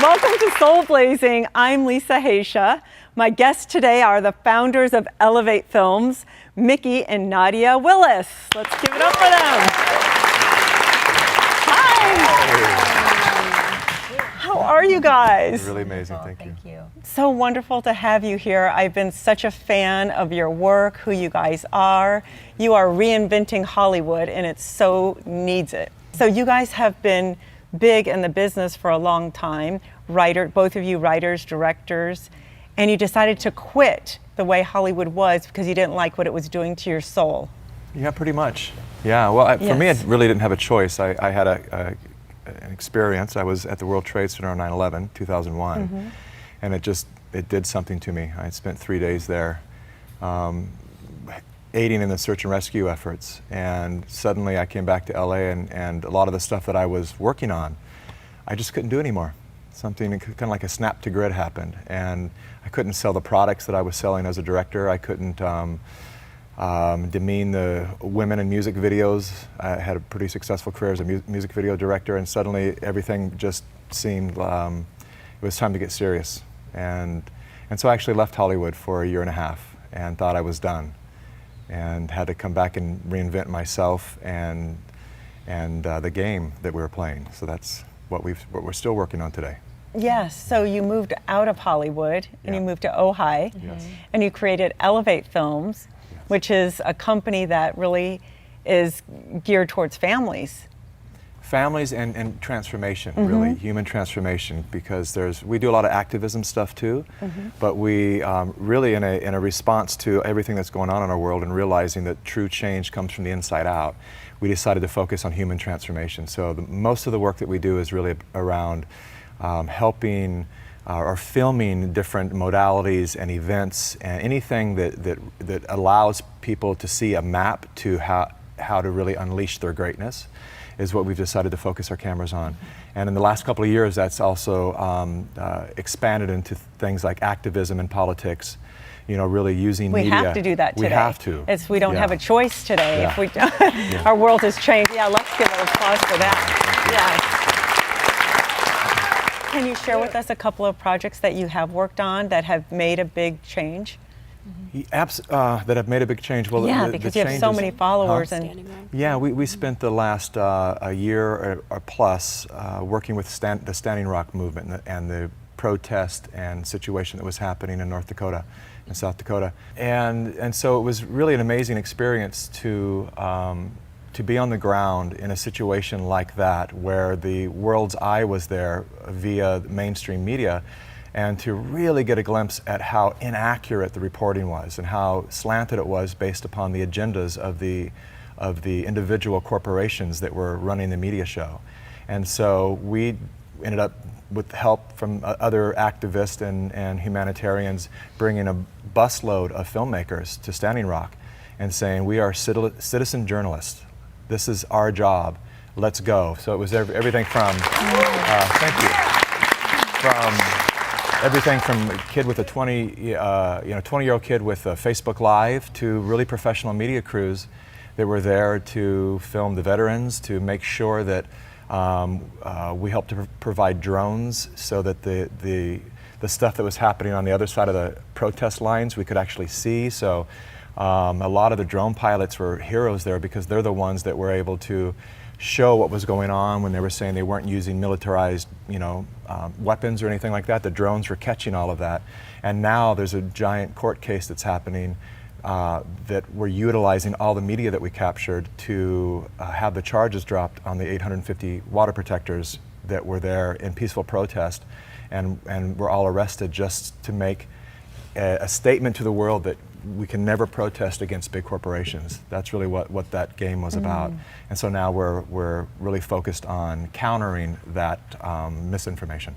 Welcome to Soul Blazing. I'm Lisa Haisha. My guests today are the founders of Elevate Films, Mikki and Nadia Willis. Let's give it up for them. Hi. How are you guys? Really amazing, thank you. So wonderful to have you here. I've been such a fan of your work, who you guys are. You are reinventing Hollywood, and it so needs it. So you guys have been big in the business for a long time, both of you writers, directors, and you decided to quit the way Hollywood was because you didn't like what it was doing to your soul. Yeah, pretty much. Yeah, well, for me, I really didn't have a choice. I had an experience. I was at the World Trade Center on 9/11, 2001, and it did something to me. I spent 3 days there aiding in the search and rescue efforts, and suddenly I came back to LA, and a lot of the stuff that I was working on, I just couldn't do anymore. Something kind of like a snap to grid happened, and I couldn't sell the products that I was selling as a director. I couldn't demean the women in music videos. I had a pretty successful career as a music video director, and suddenly everything just seemed, it was time to get serious. And so I actually left Hollywood for a year and a half and thought I was done, and had to come back and reinvent myself and the game that we were playing. So that's what we're still working on today. Yes, so you moved out of Hollywood and you moved to Ojai, and you created Elevate Films, which is a company that really is geared towards families. Families and transformation, really, human transformation, because we do a lot of activism stuff too, but we really in a response to everything that's going on in our world and realizing that true change comes from the inside out, we decided to focus on human transformation. So most of the work that we do is really around helping or filming different modalities and events and anything that allows people to see a map to how to really unleash their greatness is what we've decided to focus our cameras on. And in the last couple of years, that's also expanded into things like activism and politics, you know, really using media. We have to do that today. We have to. We don't have a choice today. If we don't, our world has changed. Yeah, let's give an applause for that. Yes. Can you share with us a couple of projects that you have worked on that have made a big change? That have made a big change. Well, because you have so many followers. Yeah, we spent the last a year or plus working with the Standing Rock movement and the protest and situation that was happening in North Dakota and South Dakota. And so it was really an amazing experience to be on the ground in a situation like that, where the world's eye was there via mainstream media, and to really get a glimpse at how inaccurate the reporting was and how slanted it was based upon the agendas of the individual corporations that were running the media show. And so we ended up, with help from other activists and humanitarians, bringing a busload of filmmakers to Standing Rock and saying, we are citizen journalists. This is our job. Let's go. So it was everything from, thank you, everything from a kid with a 20-year-old kid with a Facebook Live to really professional media crews that were there to film the veterans, to make sure that we helped to provide drones so that the stuff that was happening on the other side of the protest lines we could actually see. So a lot of the drone pilots were heroes there, because they're the ones that were able to show what was going on when they were saying they weren't using militarized, weapons or anything like that. The drones were catching all of that. And now there's a giant court case that's happening that we're utilizing all the media that we captured to have the charges dropped on the 850 water protectors that were there in peaceful protest, and were all arrested just to make a statement to the world that we can never protest against big corporations. That's really what that game was about. And so now we're really focused on countering that misinformation.